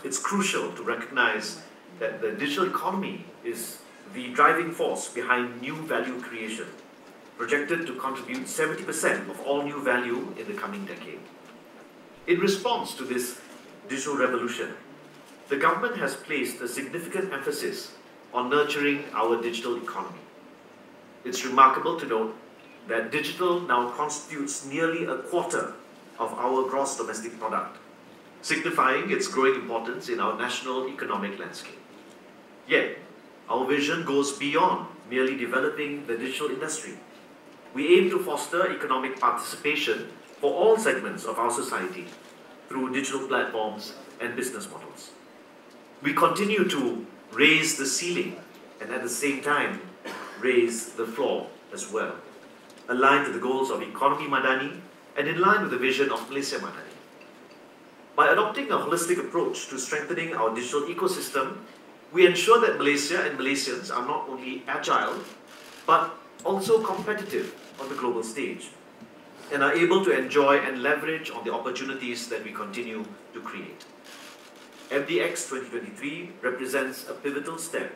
It's crucial to recognize that the digital economy is the driving force behind new value creation, projected to contribute 70% of all new value in the coming decade. In response to this digital revolution, the government has placed a significant emphasis on nurturing our digital economy. It's remarkable to note that digital now constitutes nearly a quarter of our gross domestic product, signifying its growing importance in our national economic landscape. Yet, our vision goes beyond merely developing the digital industry. We aim to foster economic participation for all segments of our society through digital platforms and business models. We continue to raise the ceiling and at the same time raise the floor as well, aligned to the goals of Economy Madani and in line with the vision of Malaysia Madani. By adopting a holistic approach to strengthening our digital ecosystem, we ensure that Malaysia and Malaysians are not only agile, but also competitive on the global stage, and are able to enjoy and leverage on the opportunities that we continue to create. MDX 2023 represents a pivotal step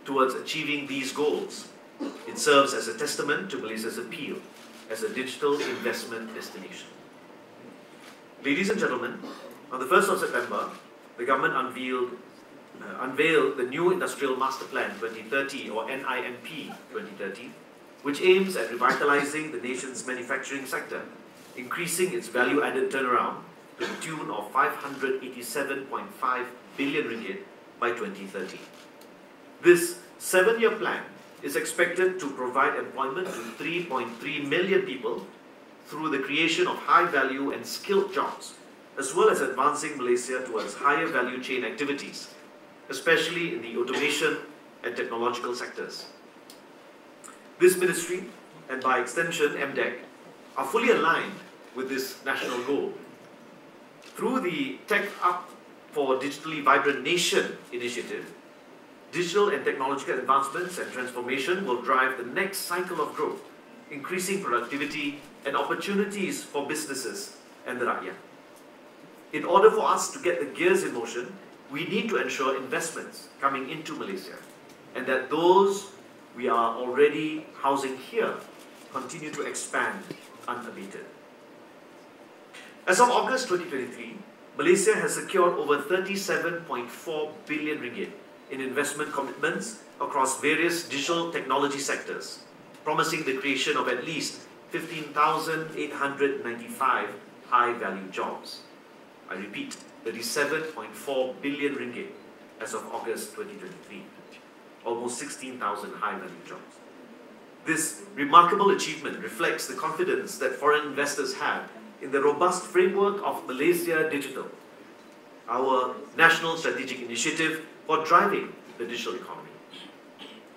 towards achieving these goals. It serves as a testament to Malaysia's appeal as a digital investment destination. Ladies and gentlemen, on the 1st of September, the government unveiled the new Industrial Master Plan 2030 or NIMP 2030, which aims at revitalizing the nation's manufacturing sector, increasing its value-added turnaround to the tune of 587.5 billion ringgit by 2030. This 7-year plan is expected to provide employment to 3.3 million people through the creation of high-value and skilled jobs, as well as advancing Malaysia towards higher value chain activities, especially in the automation and technological sectors. This ministry, and by extension MDEC, are fully aligned with this national goal. Through the Tech Up for Digitally Vibrant Nation initiative, digital and technological advancements and transformation will drive the next cycle of growth, increasing productivity and opportunities for businesses and the rakyat. In order for us to get the gears in motion, we need to ensure investments coming into Malaysia, and that those we are already housing here continue to expand unabated. As of August 2023, Malaysia has secured over 37.4 billion ringgit in investment commitments across various digital technology sectors, promising the creation of at least 15,895 high-value jobs. I repeat, 37.4 billion ringgit as of August 2023, almost 16,000 high-value jobs. This remarkable achievement reflects the confidence that foreign investors have in the robust framework of Malaysia Digital, our national strategic initiative for driving the digital economy.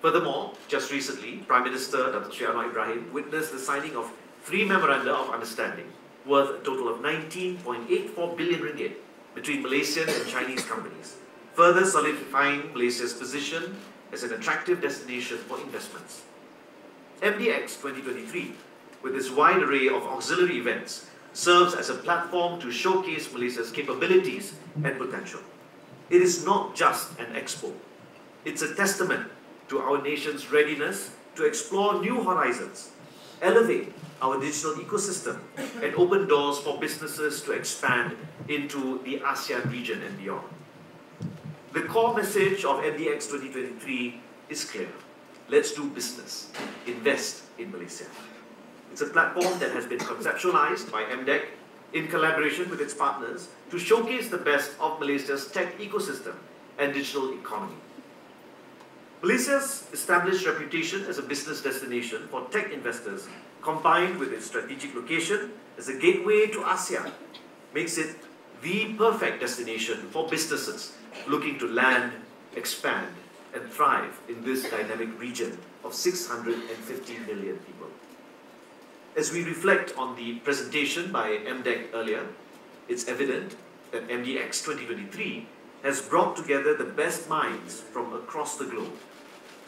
Furthermore, just recently, Prime Minister Dr. Sri Anwar Ibrahim witnessed the signing of 3 memoranda of understanding worth a total of 19.84 billion ringgit between Malaysian and Chinese companies, further solidifying Malaysia's position as an attractive destination for investments. MDX 2023, with its wide array of auxiliary events, serves as a platform to showcase Malaysia's capabilities and potential. It is not just an expo. It's a testament to our nation's readiness to explore new horizons, elevate our digital ecosystem, and open doors for businesses to expand into the ASEAN region and beyond. The core message of MDX 2023 is clear. Let's do business. Invest in Malaysia. It's a platform that has been conceptualized by MDEC in collaboration with its partners to showcase the best of Malaysia's tech ecosystem and digital economy. Malaysia's established reputation as a business destination for tech investors, combined with its strategic location as a gateway to ASEAN, makes it the perfect destination for businesses looking to land, expand, and thrive in this dynamic region of 650 million people. As we reflect on the presentation by MDEC earlier, it's evident that MDX 2023 has brought together the best minds from across the globe,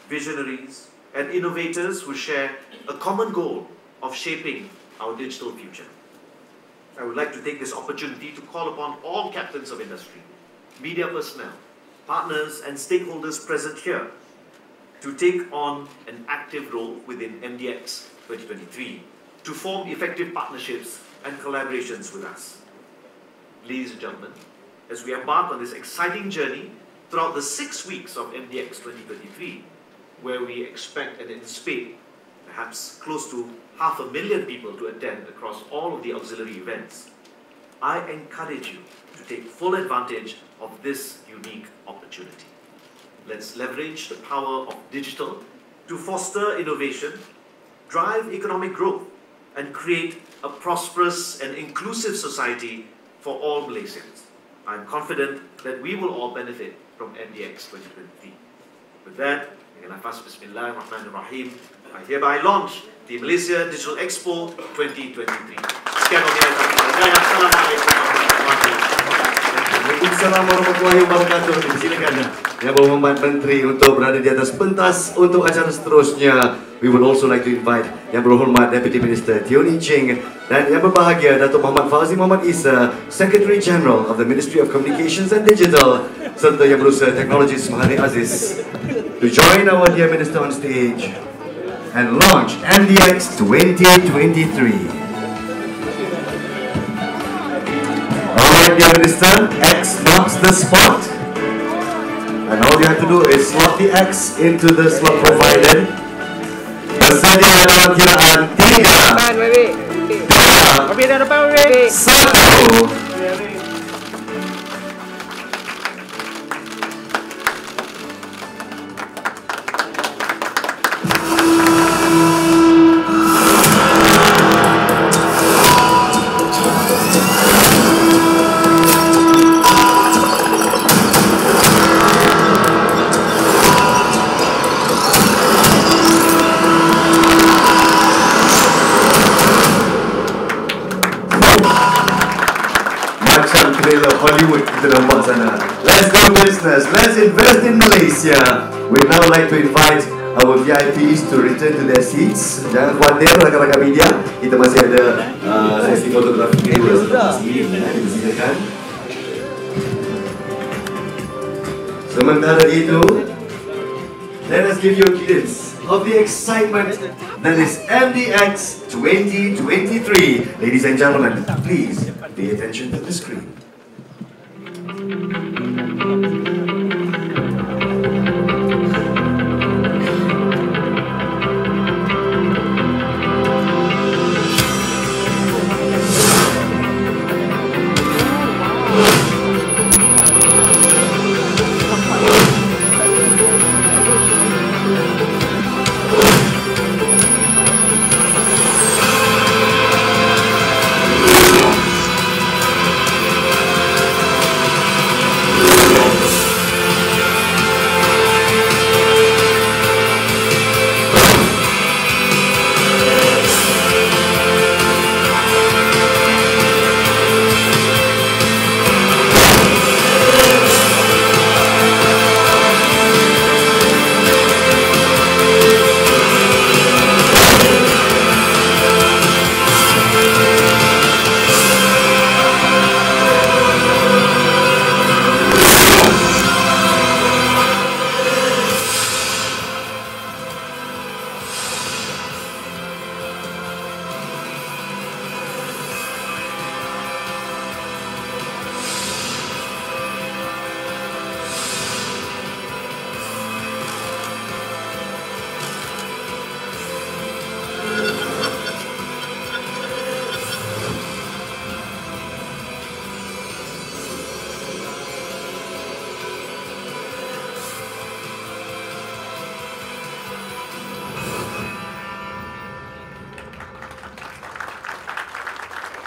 visionaries and innovators who share a common goal of shaping our digital future. I would like to take this opportunity to call upon all captains of industry, media personnel, partners and stakeholders present here to take on an active role within MDX 2023 to form effective partnerships and collaborations with us. Ladies and gentlemen, as we embark on this exciting journey throughout the 6 weeks of MDX 2023, where we expect and anticipate perhaps close to 500,000 people to attend across all of the auxiliary events, I encourage you to take full advantage of this unique opportunity. Let's leverage the power of digital to foster innovation, drive economic growth, and create a prosperous and inclusive society for all Malaysians. I'm confident that we will all benefit from MDX 2023. With that, Bismillahirrahmanirrahim, I hereby launch the Malaysia Digital Expo 2023. Sekian wabillahi taufiq. Assalamualaikum warahmatullahi wabarakatuh. Waalaikumsalam warahmatullahi wabarakatuh. Silakan Yang Berhormat Menteri untuk berada di atas pentas untuk acara seterusnya. We would also like to invite Yang Berhormat Deputy Minister Tioni Ching dan Yang Berbahagia Datuk Muhammad Fauzi Muhammad Isa, Secretary General of the Ministry of Communications and Digital, serta Yang Berusaha Teknologis Mahathir Aziz, to join our dear Minister on stage and launch MDX 2023. Alright, dear Minister, X marks the spot. And all you have to do is slot the X into the slot provided. Bersedia dalam kiraan 3, 2, 1. Hollywood kita nampak sana. Let's do business. Let's invest in Malaysia. We'd now like to invite our VIPs to return to their seats. Jangan khawatir rakan-rakan media. Kita masih ada sesi fotografi dulu setelah sini. Silakan. Sementara itu, let us give you a glimpse of the excitement that is MDX 2023. Ladies and gentlemen, please pay attention to the screen.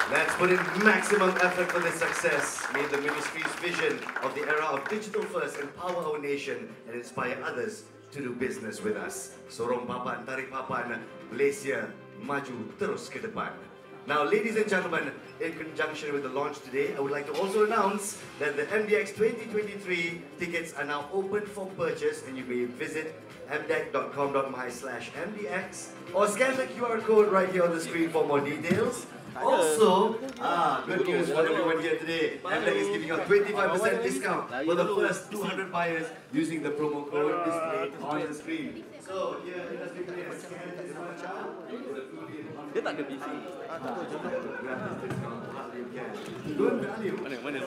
Let's put in maximum effort for this success. May the Ministry's vision of the era of digital first empower our nation and inspire others to do business with us. Sorong papan, tarik papan, Malaysia maju terus ke depan. Now, ladies and gentlemen, in conjunction with the launch today, I would like to also announce that the MDX 2023 tickets are now open for purchase, and you may visit mdec.com.my/mdx or scan the QR code right here on the screen for more details. Also, good news for everyone here today. MDX is giving out 25% discount for the first 200 buyers using the promo code displayed on the screen. So, here, industry players scan this one out. Dia tak ada PC. Good value. Mana.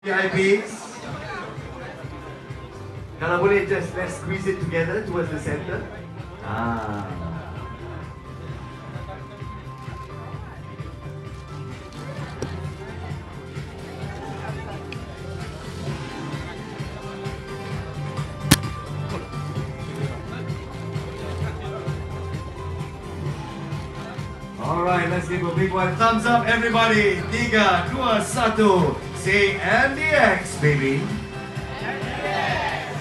VIPs, kalau boleh just let's squeeze it together towards the center. Alright, let's give a big one. Thumbs up everybody. 3, 2, 1. Say MDX, baby. MDX.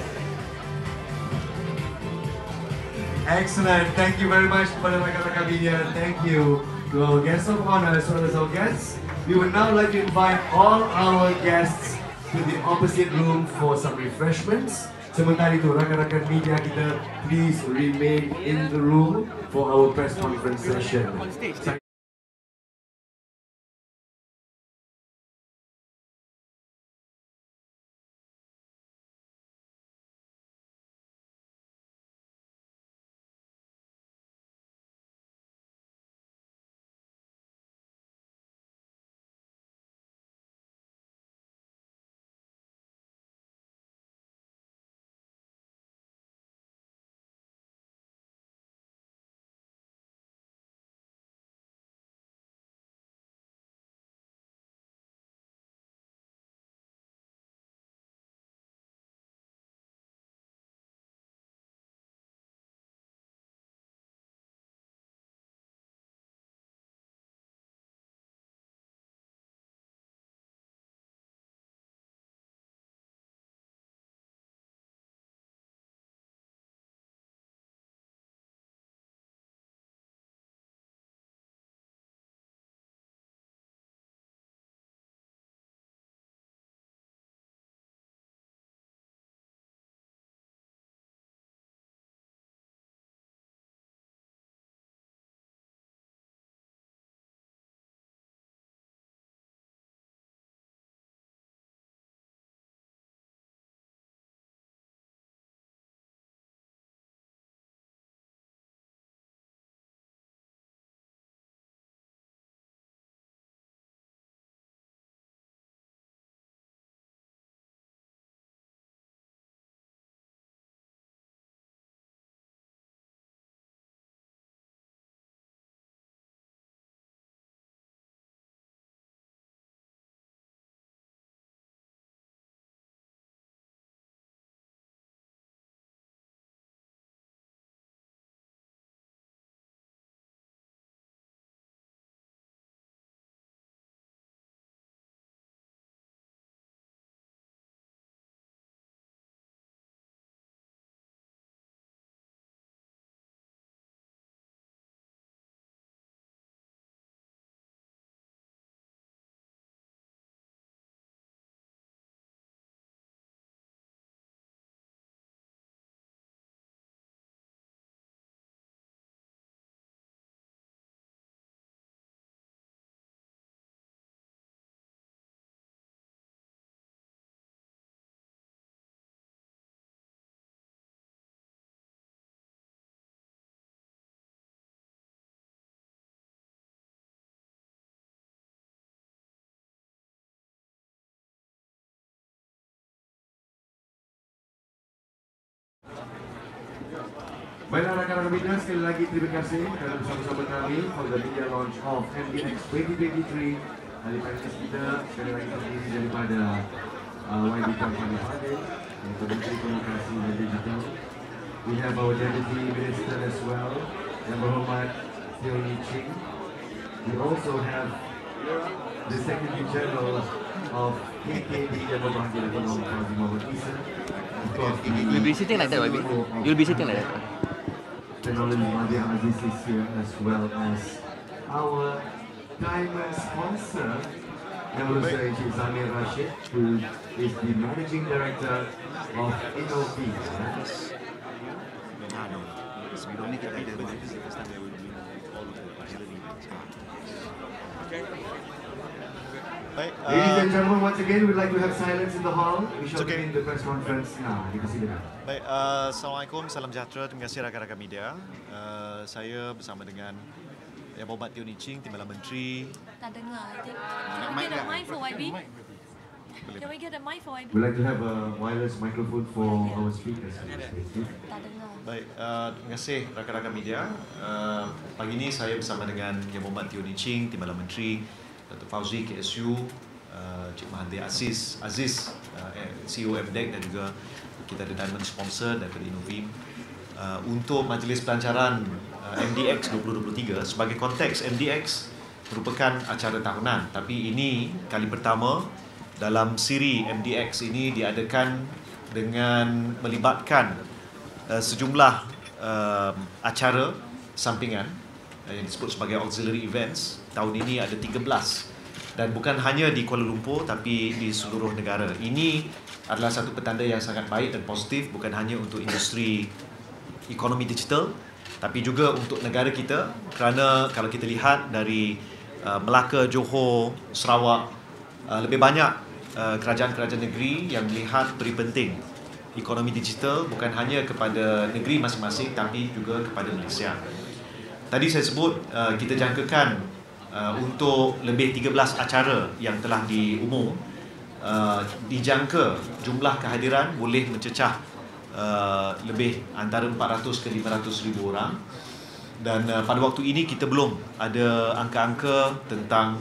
Excellent. Thank you very much kepada rekan-rekan media. Thank you to our guests of honor as well as our guests. We would now like to invite all our guests to the opposite room for some refreshments. Sementara itu, rakan-rakan media kita, please remain in the room for our press conference session. Baiklah rakan-rakan media, sekali lagi terima kasih kerana bersama-sama kami for the media launch of MDX 2023. Hari panelis kita sekali lagi terdiri daripada YB Fahmi Fadzil, Menteri Komunikasi Digital. We have our Deputy Minister as well, Yang Berhormat Teoniching. We also have the Secretary General of KKD Yang Berbahagia Dato' Muhammad Isa. You'll be sitting like that, YB. You'll be sitting like that. Technology Madia Aziz is here, as well as our diamond sponsor, Malaysia Encik Zamir Rashid, who is the Managing Director of InnoV. So we don't make it like that, but this is the first time that we're doing all of the auxiliary events. Baik, Ladies and gentlemen, once again, we'd like to have silence in the hall. We shall begin the press conference now. Dipersilakan. baik, Assalamualaikum, salam sejahtera, terima kasih rakan-rakan media. Saya bersama dengan Yang Berhormat Teoniching, Timbalan Menteri. Tak dengar, I think. Can we get a mic for YB? Can we get a mic for YB? We'd like to have a wireless microphone for our speakers. Tak dengar. Baik, terima kasih rakan-rakan media. Pagi ini saya bersama dengan Yang Berhormat Teoniching, Timbalan Menteri, Dr. Fauzi KSU, Cik Mahathir Aziz, CEO MDX, dan juga kita ada diamond sponsor daripada InnoV untuk Majlis Pelancaran MDX 2023. Sebagai konteks, MDX merupakan acara tahunan, tapi ini kali pertama dalam siri MDX ini diadakan dengan melibatkan sejumlah acara sampingan yang disebut sebagai auxiliary events. Tahun ini ada 13 dan bukan hanya di Kuala Lumpur tapi di seluruh negara. Ini adalah satu petanda yang sangat baik dan positif, bukan hanya untuk industri ekonomi digital tapi juga untuk negara kita, kerana kalau kita lihat dari Melaka, Johor, Sarawak, lebih banyak kerajaan-kerajaan negeri yang melihat peri penting ekonomi digital bukan hanya kepada negeri masing-masing tapi juga kepada Malaysia. Tadi saya sebut kita jangkakan untuk lebih 13 acara yang telah diumum, dijangka jumlah kehadiran boleh mencecah lebih antara 400 ke 500 ribu orang, dan pada waktu ini kita belum ada angka-angka tentang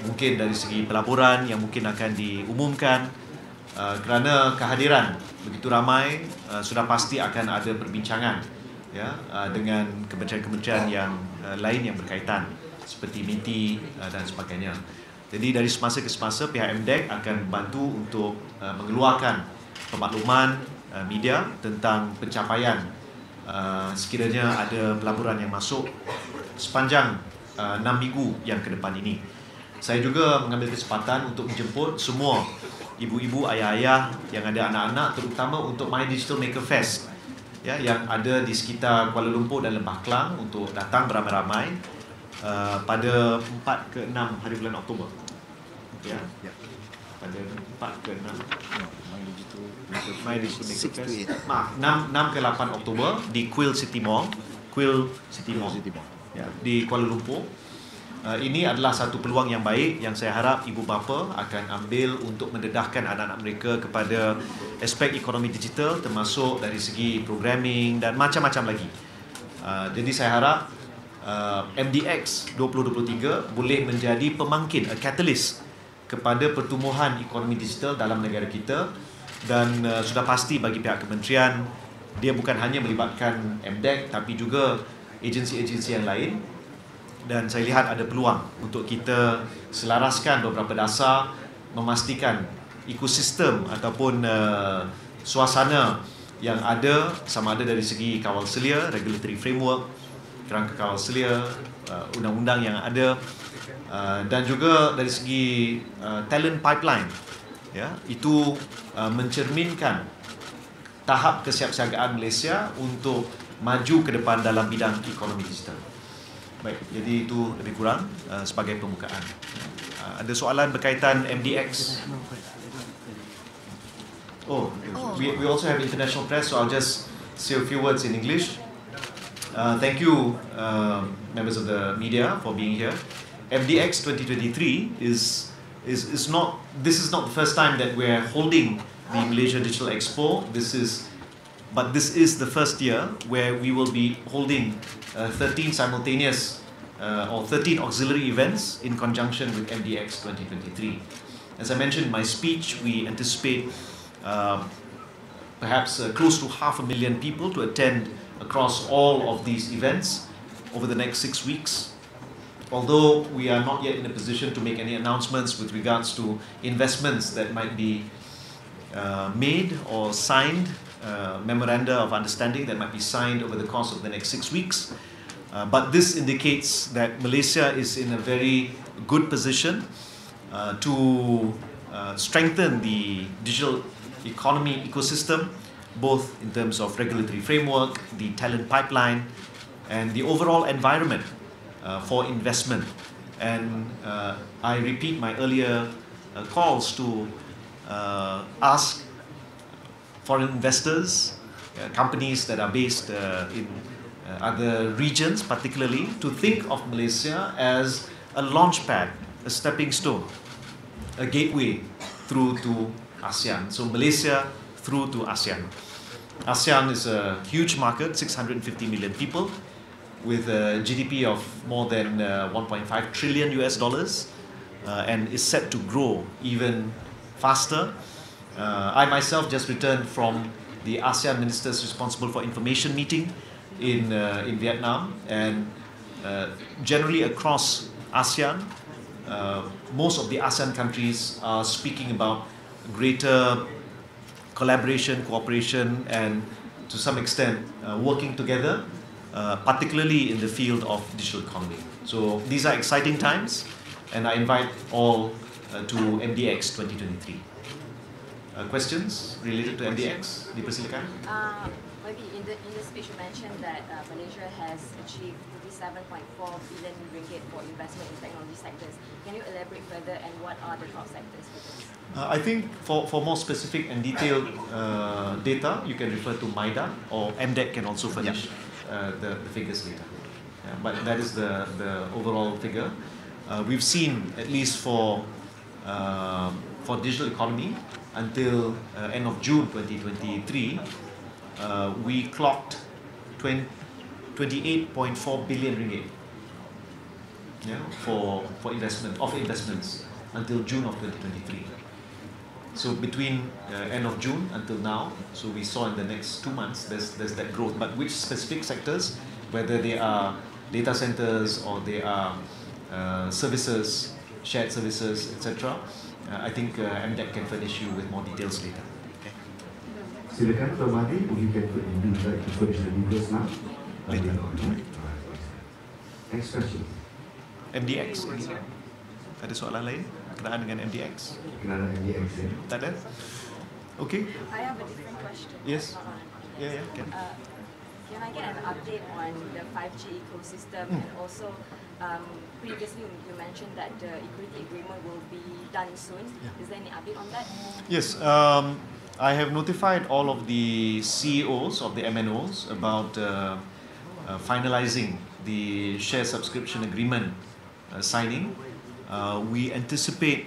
mungkin dari segi pelaburan yang mungkin akan diumumkan. Kerana kehadiran begitu ramai, sudah pasti akan ada perbincangan ya dengan kementerian-kementerian yang lain yang berkaitan seperti MITI dan sebagainya. Jadi dari semasa ke semasa pihak MDX akan bantu untuk mengeluarkan pemakluman media tentang pencapaian sekiranya ada pelaburan yang masuk sepanjang 6 minggu yang ke depan ini. Saya juga mengambil kesempatan untuk menjemput semua ibu-ibu, ayah-ayah yang ada anak-anak, terutama untuk My Digital Maker Fest ya, yang ada di sekitar Kuala Lumpur dan Lembah Kelang untuk datang beramai-ramai pada 4 ke 6 hari bulan Oktober. Ya. Pada 4 ke 6 My Digital Maker Fest. 6 ke 8 Oktober di Quill City Mall, ya, di Kuala Lumpur. Ini adalah satu peluang yang baik yang saya harap ibu bapa akan ambil untuk mendedahkan anak-anak mereka kepada aspek ekonomi digital, termasuk dari segi programming dan macam-macam lagi. Jadi saya harap MDX 2023 boleh menjadi pemangkin, catalyst kepada pertumbuhan ekonomi digital dalam negara kita, dan sudah pasti bagi pihak kementerian, dia bukan hanya melibatkan MDX tapi juga agensi-agensi yang lain. Dan saya lihat ada peluang untuk kita selaraskan beberapa dasar, memastikan ekosistem ataupun suasana yang ada, sama ada dari segi kawal selia, regulatory framework, kerangka kawal selia, undang-undang yang ada, dan juga dari segi talent pipeline, ya, itu mencerminkan tahap kesiapsiagaan Malaysia untuk maju ke depan dalam bidang ekonomi digital. Baik, jadi itu lebih kurang sebagai pembukaan. Ada soalan berkaitan MDX? We also have international press, so I'll just say a few words in English. Thank you, members of the media, for being here. MDX 2023 is not. This is not the first time that we're holding the Malaysia Digital Expo. But this is the first year where we will be holding 13 simultaneous or 13 auxiliary events in conjunction with MDX 2023. As I mentioned in my speech, we anticipate perhaps close to 500,000 people to attend across all of these events over the next 6 weeks. Although we are not yet in a position to make any announcements with regards to investments that might be made or signed, memoranda of understanding that might be signed over the course of the next 6 weeks. But this indicates that Malaysia is in a very good position to strengthen the digital economy ecosystem, both in terms of regulatory framework, the talent pipeline, and the overall environment for investment. And I repeat my earlier calls to ask foreign investors, companies that are based in other regions particularly, to think of Malaysia as a launchpad, a stepping stone, a gateway through to ASEAN. So Malaysia through to ASEAN. ASEAN is a huge market, 650 million people, with a GDP of more than 1.5 trillion US dollars, and is set to grow even faster. I myself just returned from the ASEAN ministers responsible for information meeting in Vietnam, and generally across ASEAN, most of the ASEAN countries are speaking about greater collaboration, cooperation, and to some extent working together, particularly in the field of digital economy. So these are exciting times. and I invite all to MDX 2023. Questions related to MDX? Dipersilakan. Maybe in the speech you mentioned that Malaysia has achieved 37.4 billion ringgit for investment in technology sectors. Can you elaborate further, and what are the top sectors for this? I think for more specific and detailed data, you can refer to MIDA, or MDEC can also furnish the figures later. But that is the overall figure. We've seen, at least for digital economy, until end of June 2023, we clocked 28.4 billion ringgit for investments until June of 2023. So between end of June until now, so we saw in the next 2 months there's that growth. But which specific sectors, whether they are data centers or they are services, shared services, etc., I think MDEC can furnish you with more details later. Silakan, Fahmi, if you can furnish the details now. Later. Next question. MDX. Ada soalan lain berkenaan dengan MDX? Kenapa MDX ya? Tak ada? Okay. I have a different question. Yes. Yeah, can. Can I get an update on the 5G ecosystem, and also previously you mentioned that the equity agreement will be done soon. Is there any update on that? Yes. I have notified all of the CEOs of the MNOs about finalizing the share subscription agreement signing. We anticipate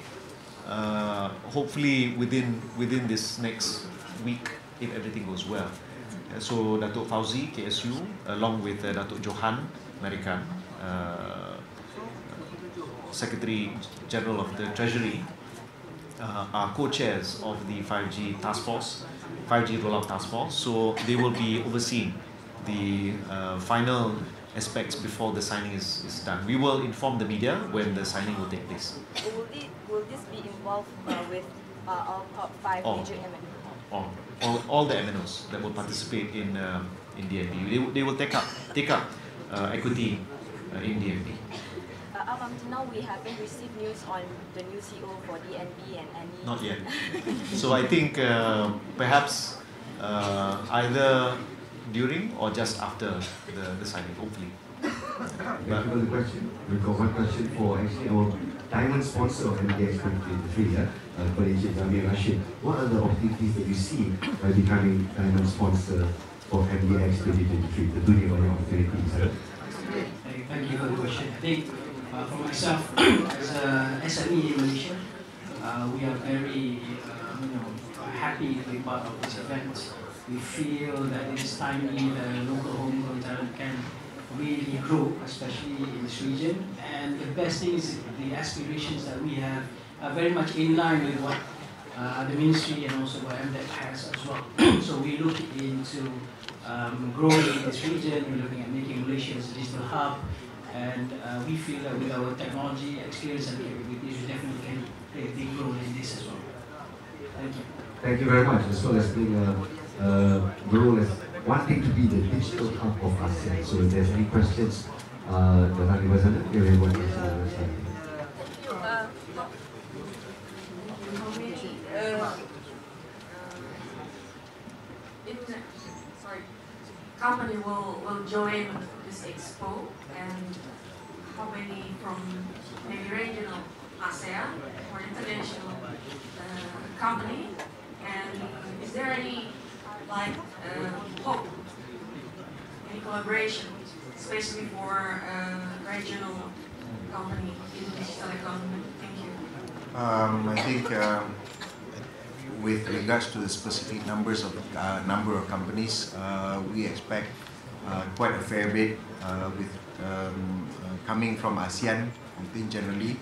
hopefully within this next week, if everything goes well. So Datuk Fauzi, KSU, along with Datuk Johan American, Secretary General of the Treasury, are co-chairs of the 5G task force, 5G rollout task force. So they will be overseeing the final aspects before the signing is done. We will inform the media when the signing will take place. Will this be involved with all top 5 major MNOs? All the MNOs that will participate in DNB. They will take up equity in DNB. Up until now, we haven't received news on the new CEO for DNB and any... Not yet. So I think perhaps either during or just after the signing, hopefully. Thank you for the question. We've got one question for actually our diamond sponsor of MDX 2023, for Encik Jamil Rashid. What are the opportunities that you see by becoming diamond sponsor for MDX 2023? The dunia banyak opportunities. Thank you for the question. I think for myself, as a SME in Malaysia, we are very happy to be part of this event. We feel that it is timely that local homegrown talent can really grow, especially in this region. And the best thing is the aspirations that we have are very much in line with what the ministry and also what MDEC has as well. So we look into growing in this region, we're looking at making Malaysia as a digital hub, and we feel that with our technology, experience and capabilities, we definitely can play a big role in this as well. Thank you. Thank you very much. As well as being the role as wanting to be the digital hub of ASEAN. So if there's any questions, datang di sana, you may want to ask. Company will join this expo, and how many from maybe regional ASEAN or international company, and is there any hope, any collaboration, especially for regional company in digital economy? Thank you. I think with regards to the specific number of companies, we expect quite a fair bit with coming from ASEAN. I think generally,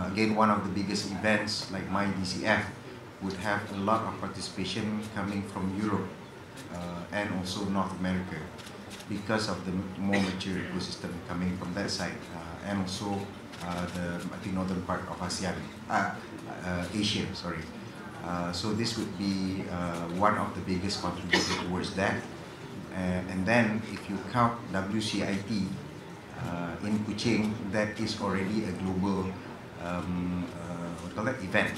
again, one of the biggest events like MyDCF would have a lot of participation coming from Europe and also North America because of the more mature ecosystem coming from that side, and also the northern part of ASEAN, Asia, sorry. So this would be one of the biggest contributors towards that. And then if you count WCIT, in Kuching that is already a global event.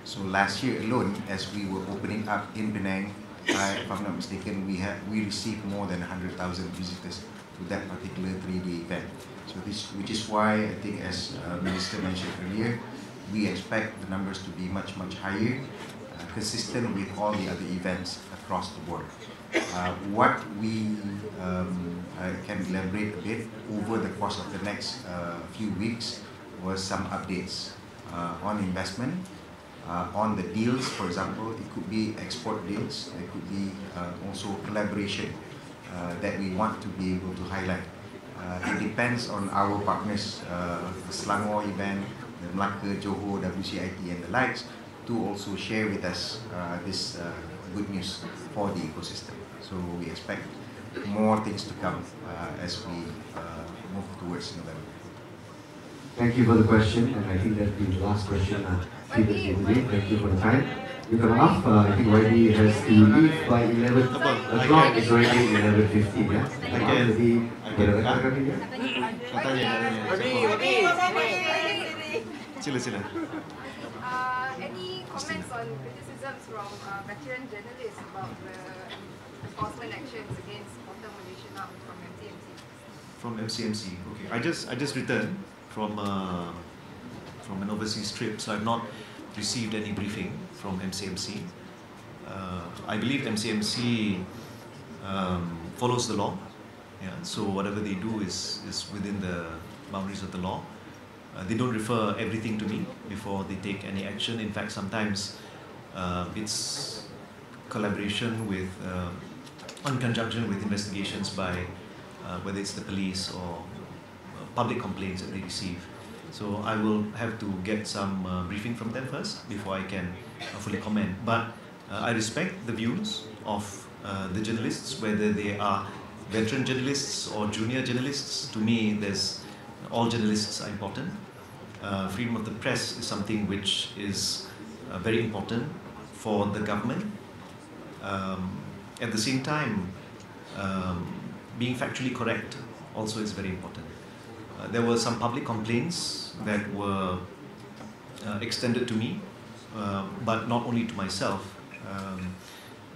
So last year alone, as we were opening up in Penang, if I'm not mistaken, we received more than 100,000 visitors to that particular 3-day event. So which is why I think, as Minister mentioned earlier, we expect the numbers to be much higher, consistent with all the other events across the board. What we can elaborate a bit over the course of the next few weeks was some updates on investment, on the deals. For example, it could be export deals, it could be also collaboration that we want to be able to highlight. It depends on our partners, the Selangor event, the Melaka, Johor, WCIT and the likes, to also share with us this good news for the ecosystem. So we expect more things to come as we move towards November. Thank you for the question, and I think that'll be the last question given today. Thank you for the time. Minta maaf, I think YB has to leave by 11 o'clock. It's already 11:50, ya. Jadi rekan-rekan media. Sila. Any comments on criticisms from veteran journalists about the enforcement actions against Portal Malaysia now from MCMC? From MCMC, okay. I just returned from an overseas trip, so I've not received any briefing from MCMC. I believe MCMC follows the law. Yeah, so whatever they do is within the boundaries of the law. They don't refer everything to me before they take any action. In fact, sometimes it's collaboration with, in conjunction with investigations by whether it's the police or public complaints that they receive. So I will have to get some briefing from them first before I can fully comment. But I respect the views of the journalists, whether they are veteran journalists or junior journalists. To me, all journalists are important. Freedom of the press is something which is very important for the government. At the same time, being factually correct also is very important. There were some public complaints that were extended to me, but not only to myself,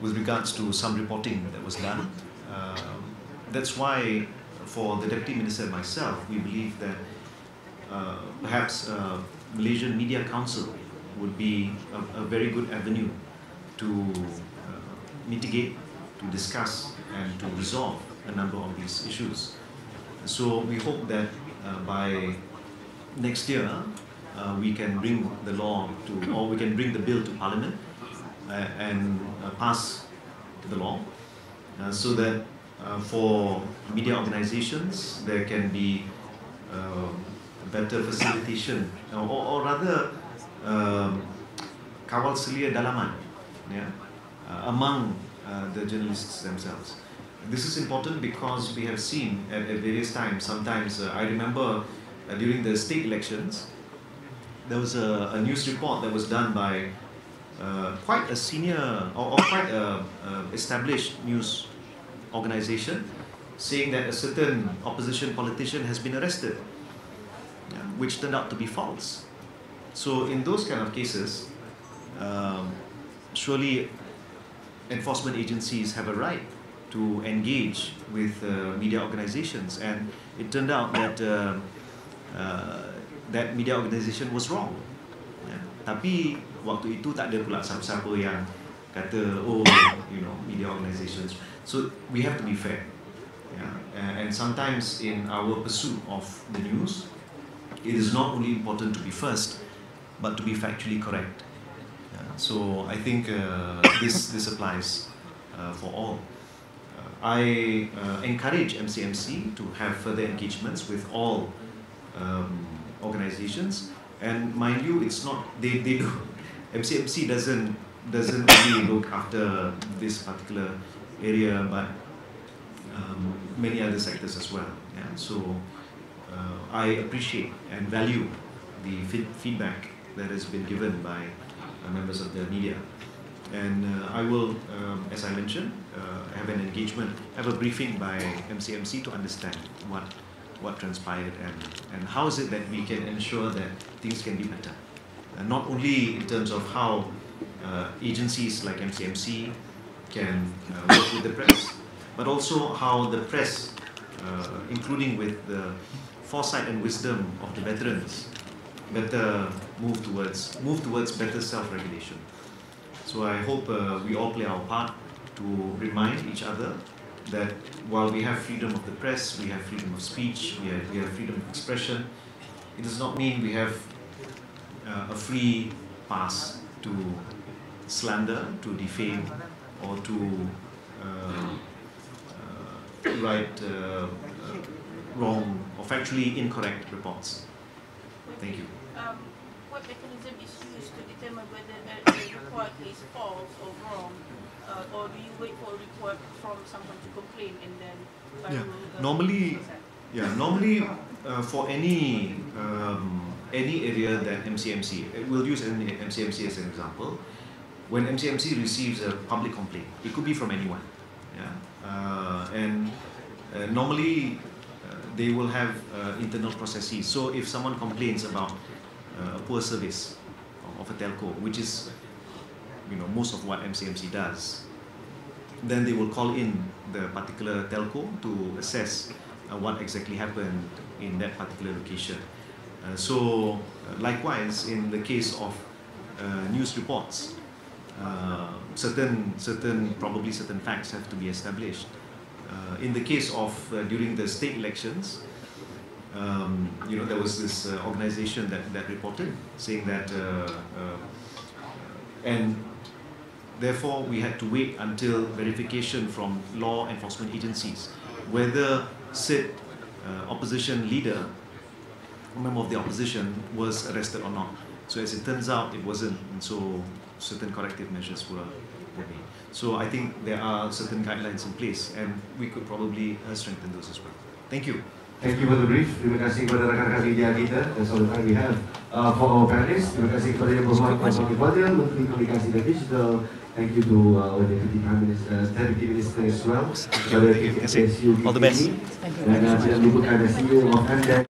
with regards to some reporting that was done. That's why, for the Deputy Minister and myself, we believe that perhaps Malaysian Media Council would be a very good avenue to mitigate, to discuss, and to resolve a number of these issues. So we hope that by next year we can bring the law to, or we can bring the bill to Parliament and pass the law, so that for media organizations there can be better facilitation, or rather kawal selia dalaman, among the journalists themselves. This is important because we have seen at various times, sometimes I remember during the state elections, there was a news report that was done by quite a senior or quite a established news organization, saying that a certain opposition politician has been arrested, which turned out to be false. So in those kind of cases, surely enforcement agencies have a right to engage with media organizations, and it turned out that that media organization was wrong. Tapi waktu itu tak ada pula siapa-siapa yang kata, oh, media organizations. So we have to be fair. And sometimes in our pursuit of the news, it is not only important to be first, but to be factually correct. So I think this applies for all. I encourage MCMC to have further engagements with all organizations, and mind you, it's not they do. MCMC doesn't really look after this particular area, but many other sectors as well. So I appreciate and value the feedback that has been given by members of the media, and I will, as I mentioned, have an engagement, have a briefing by MCMC to understand what what transpired, and how is it that we can ensure that things can be better. Not only in terms of how agencies like MCMC can work with the press, but also how the press, including with the foresight and wisdom of the veterans, better move towards better self-regulation. So I hope we all play our part to remind each other that while we have freedom of the press, we have freedom of speech, we have freedom of expression, it does not mean we have a free pass to slander, to defame, or to write wrong or factually incorrect reports. Thank you. What mechanism is used to determine whether a report is false or wrong, or do you wait for a report from someone to complain and then? Normally, for any area that MCMC, we'll use MCMC as an example. When MCMC receives a public complaint, it could be from anyone, and normally they will have internal processes. So if someone complains about a poor service of a telco, which is most of what MCMC does, then they will call in the particular telco to assess what exactly happened in that particular location. Likewise, in the case of news reports, certain facts have to be established. In the case of during the state elections, there was this organization that reported saying that, and therefore we had to wait until verification from law enforcement agencies whether said opposition leader, member of the opposition, was arrested or not. So as it turns out, it wasn't, and so certain corrective measures were made. So I think there are certain guidelines in place, and we could probably strengthen those as well. Thank you. Thank you for the brief. Terima kasih kepada rekan-rekan media kita. That's all the time we have for our panelists. Terima kasih kepada Yang Berhormat Fahmi Fadzil, Menteri Komunikasi Digital. Thank you to our Deputy Prime Minister, Deputy Minister as well. All the best. Dan tidak melupakan CEO of MDX.